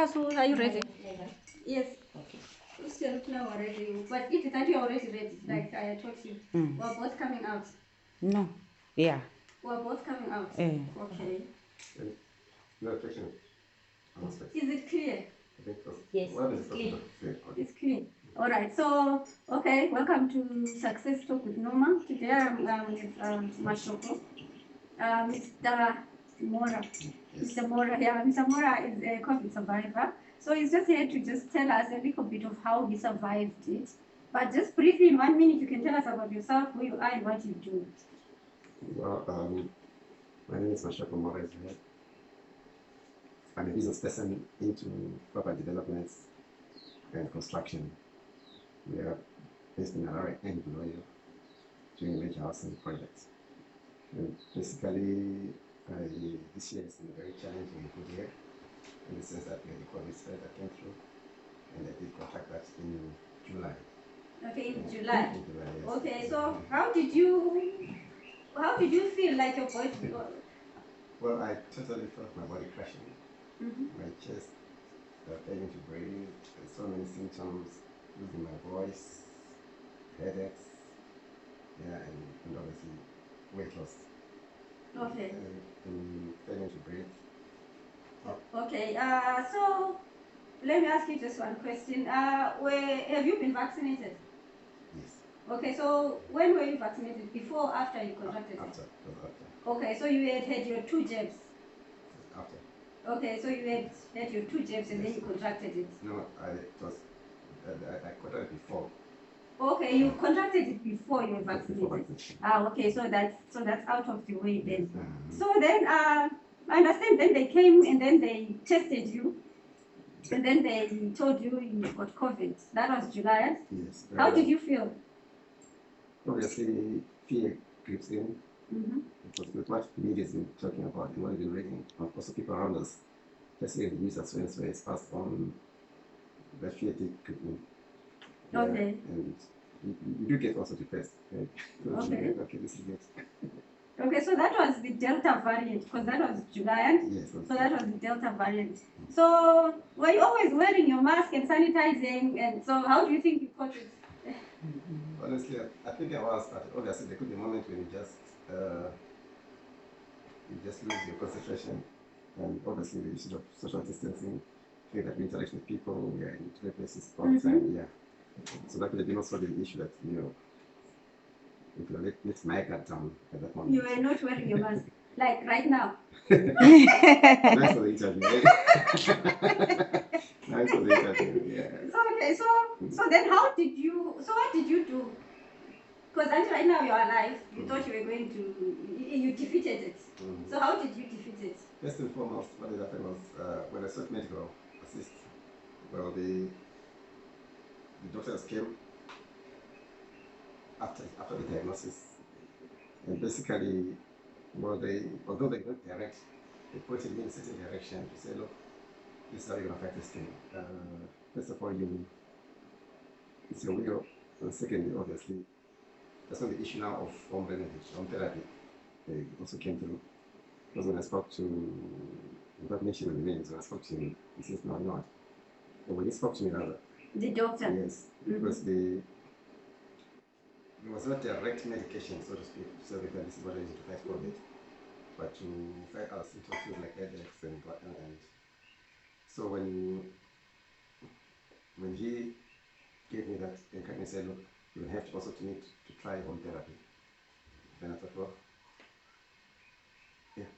Are you ready? Yes. Okay. Still now already, but it is that you are already ready, like I told you. We're both coming out. No. Yeah. We're both coming out. Okay. No question. Is it clear? Yes. It's clear. It's clear. All right. So, okay. Welcome to Success Talk with Norma. Today I'm with Mashoko. Mr. Mora. Mr. Mora, yeah, Mr. Mora is a COVID survivor. So he's just here to just tell us a little bit of how he survived it. But just briefly, in 1 minute, you can tell us about yourself, who you are, and what you do. Well, my name is Mashoko Mora. I'm a business person into property development and construction. We are based in Harare and Bulawayo doing major housing projects. And basically, this year has been a very challenging and good year in the sense that we had the COVID spread that came through, and I did contract that in July. Okay, in July. In July, yes. Okay, so how did you feel like your body? Well, I totally felt my body crashing, my chest, failing to breathe, so many symptoms, losing my voice, headaches, yeah, and obviously weight loss. Okay. And failing to breathe. Okay, so let me ask you just one question. Have you been vaccinated? Yes. Okay, so when were you vaccinated? Before or after you contracted After. it? Okay, so you had your 2 jabs? After. Okay, so you had your 2 jabs and then you contracted it? No, I contracted it before. Okay, you contracted it before you were vaccinated. Okay, so that's out of the way then. So then I understand then they came and then they tested you and then they told you you got COVID. That was July. Yes. How did you feel? Obviously, fear creeps in. Because with what the media has been talking about and what we've been reading, and also people around us, especially in the news as well, so it's passed on, the fear did creep in. Okay. And you do get also depressed, right? Okay. Okay, this is it. Okay, so that was the Delta variant, because that was July. Yes. So that was the Delta variant. So were you always wearing your mask and sanitizing? And so how do you think you caught it? Honestly, I think I was, but obviously there could be a moment when you just lose your concentration, and obviously the issue of social distancing, feel that we interact with people, we are in different places all the time, yeah. So that could have been also the issue that, if you let my guard down at that moment. You were not wearing your mask, like right now. Nice for the interview. Nice for the interview, yeah. So okay, so then what did you do? Because until right now you're alive, you thought you were going to, you defeated it. So how did you defeat it? First and foremost, what did happen was when I sought medical assist, well, the doctors came after the diagnosis, and basically, well, although they don't direct, they pointed me in a certain direction to say, look, this is how you're going to fight this thing. First of all, it's your will, and secondly, obviously, that's not the issue now of home remedies, home therapy. They also came through. Because when I spoke to, without mentioning the names, when I spoke to him, he says, no, I'm not. But when he spoke to me, rather, the doctor? Yes, because there was not direct medication, so to speak, to say that this is what I need to fight COVID. But to fight our symptoms like headaches and whatnot. And so when he gave me that encouragement, he said, look, you will have to also need to try home therapy. Then I thought, well, yeah.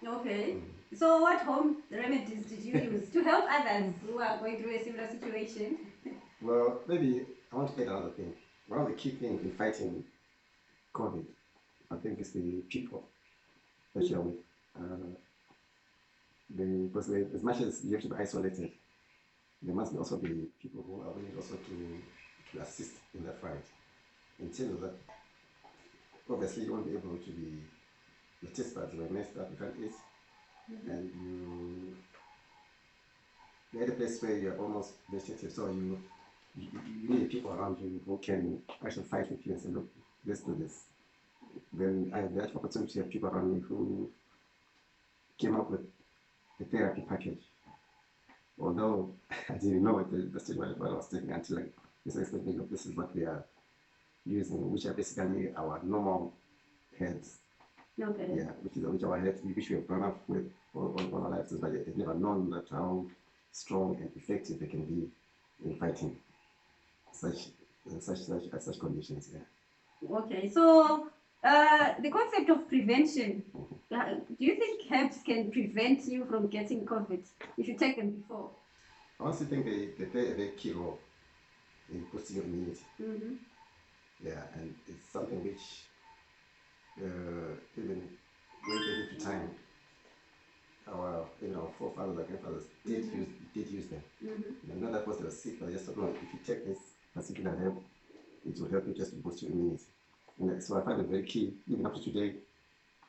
Okay. So what home remedies did you use to help others who are going through a similar situation? Well, maybe I want to add another thing. One of the key things in fighting COVID, I think, is the people that you're with. Because as much as you have to be isolated, there must also be people who are willing also to assist in that fight. In terms of that, obviously you won't be able to be, your test pads were messed up, you can't eat, and you're at a place where you're almost vegetative, so you need people around you who can actually fight with you and say, look, let's do this. Then I had the opportunity to have people around me who came up with a therapy package. Although I didn't know the stage what I was taking until like this explained me, look, this is what we are using, which are basically our normal heads. Okay. Yeah, which our heads, which we have grown up with all our lives, but they've never known that how strong and effective they can be in fighting such conditions. Yeah. Okay, so the concept of prevention, do you think herbs can prevent you from getting COVID if you take them before? I honestly think they play a very key role in boosting your immunity. Mm-hmm. Yeah, and it's something which even way back into time, our forefathers and grandfathers did use them. Mm-hmm. Not that because they were sick, but just know if you take this particular herb, it will help you just to boost your immunity. And so I find it very key. Even up to today,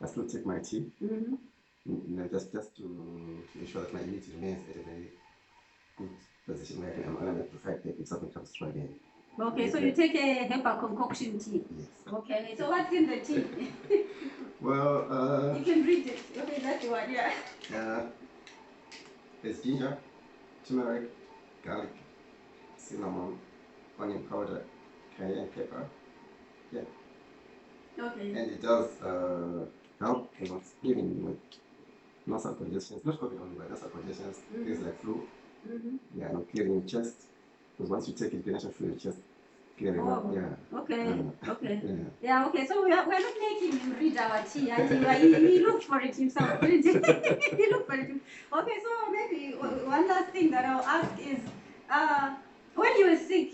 I still take my tea. Mm-hmm. Just to ensure that my immunity remains at a very good position where I'm able to fight back if something comes through again. Okay, so you take a herbal concoction tea. Yes. Okay, so what's in the tea? Well, you can read it. Okay, that's the one, yeah. there's ginger, turmeric, garlic, cinnamon, onion powder, cayenne pepper. Yeah. Okay. And it does help even with nasal congestions, not COVID only, but nasal congestions, things like flu. Mm-hmm. Yeah, clearing your chest. Because once you take it, you can actually feel your chest clearing up. Yeah. Okay. Okay. Yeah. Yeah. Okay. So we're not making him read our tea. He looked for it himself. Didn't he? He looked for it. Okay. So maybe one last thing that I'll ask is, when you were sick,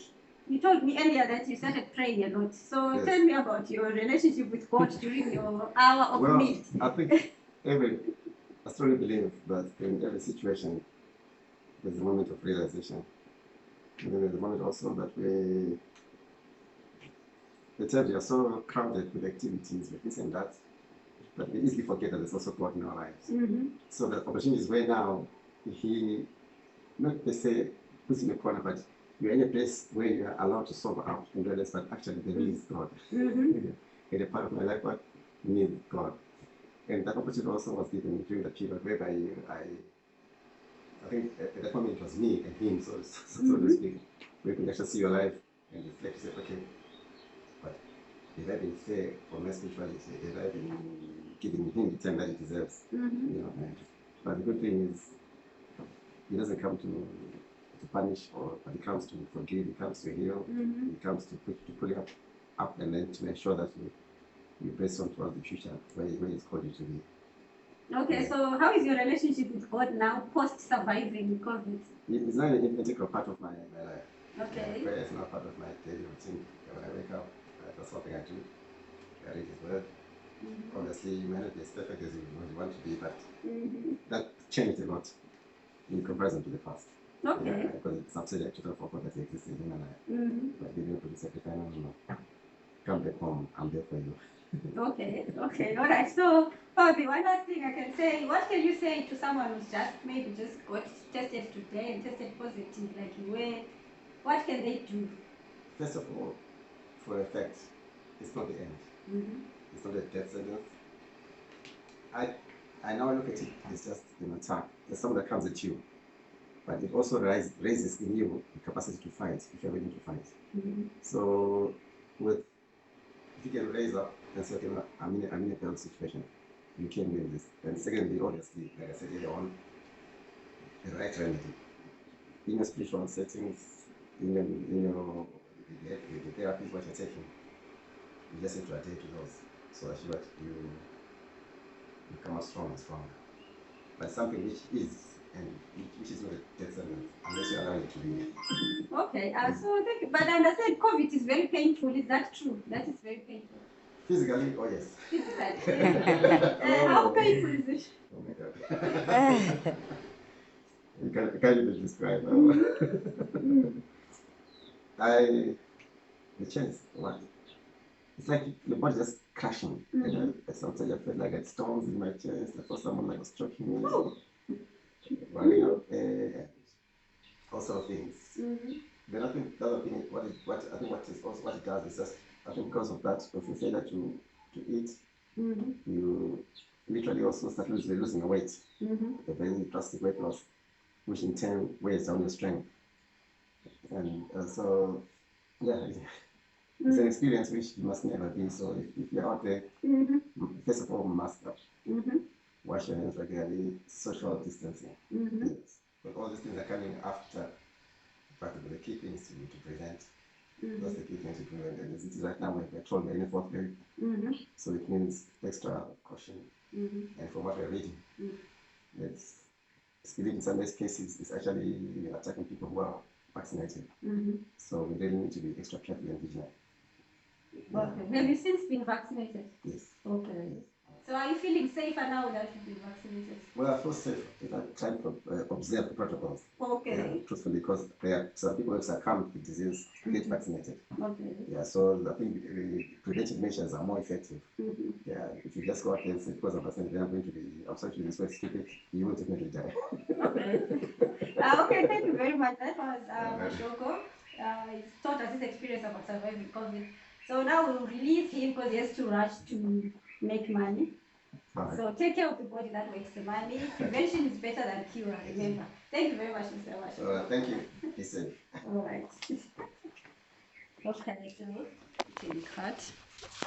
you told me earlier that you started praying a lot. So Yes. tell me about your relationship with God during your hour of need. I think I strongly believe that in every situation, there's a moment of realization. And then there's a moment also that the times we are so crowded with activities, with this and that we easily forget that there's also God in our lives. Mm-hmm. So the opportunity is where now He, not per se, puts in a corner, but you're in a place where you are allowed to solve out and realize that actually there is God. Mm-hmm. In a part of my life, what needs God. And that opportunity also was given during the period whereby I think at that moment it was me and him, so to speak. We could actually see your life and reflect and say, okay, but have I been fair for my spirituality? Have I been giving him the time that he deserves? But the good thing is, he doesn't come to punish, but he comes to forgive, he comes to heal, he comes to pull you up and then to make sure that you press on towards the future where he's called you to be. Okay, so how is your relationship with God now post surviving COVID? It's not an integral part of my life. Okay. Prayer is not part of my daily routine. When I wake up, that's something I do. I read His Word. Obviously, you may not be as perfect as you want to be, but that changed a lot in comparison to the past. Okay. Because it's absolutely I totally forgot that He existed in my life. But giving up to the sacrifice, no. Come back home, I'm there for you. Okay, all right. So, Bobby, one last thing I can say. What can you say to someone who's just got tested today and tested positive? Like, what can they do? First of all, for a fact, it's not the end. It's not a death sentence. I now look at it as just an attack. There's something that comes at you, but it also raises in you the capacity to fight if you're willing to fight. So, if you can raise up and say, okay, no, I'm in a bad situation, you can win this. And secondly, obviously, like I said earlier on, the right remedy. In your spiritual settings, in your the therapies what you're taking, you just need to adhere to those so that you become as strong and stronger. But something which is not a death sentence unless you allow it to be. Okay, so thank you. But I understand COVID is very painful. Is that true? That is very painful. Physically, oh yes. Physically. How painful is it? Oh my God. You can't even describe the chest, what? It's like your body just crashing. Sometimes I felt like I had stones in my chest. I felt someone like was choking me. Running out there, all sort of things. Then I think the other thing, what it does is just, I think because of that, if you failure to eat, you literally also start losing weight. A very drastic weight loss. which in turn weighs down your strength. And so, yeah, it's an experience which you must never be. So if you're out there, first of all, mask up, wash your hands regularly, social distancing. Yes. But all these things are coming after. But the key thing is to prevent. That's the key thing to prevent. And this is right now we're told we're in the fourth grade. So it means extra caution. And from what we're reading, it's believed in some cases it's actually attacking people who are vaccinated. So we really need to be extra careful and vigilant. Okay. Have you since been vaccinated? Yes. Okay. So are you feeling safer now that you've been vaccinated? Well, I feel safe if I try to observe the protocols. Okay. Truthfully, because there are some people who succumb to the disease get vaccinated. Okay. Yeah, so I think preventive measures are more effective. Yeah, if you just go out there and say, because I'm vaccinated, I'm going to be, I'm sorry to be this way stupid, you will definitely die. Okay. Okay, thank you very much. That was Mashoko. He taught us his experience about surviving COVID. So now we'll release him because he has to rush to make money. Right. So take care of the body that makes the money. Prevention is better than cure, remember. Thank you very much, Mr. Mashoko. Thank you. Be safe. All right. Okay, so we cut.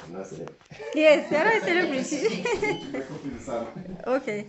I'm not saying. Yes, you're a celebrity. Wake up in the sun. Okay.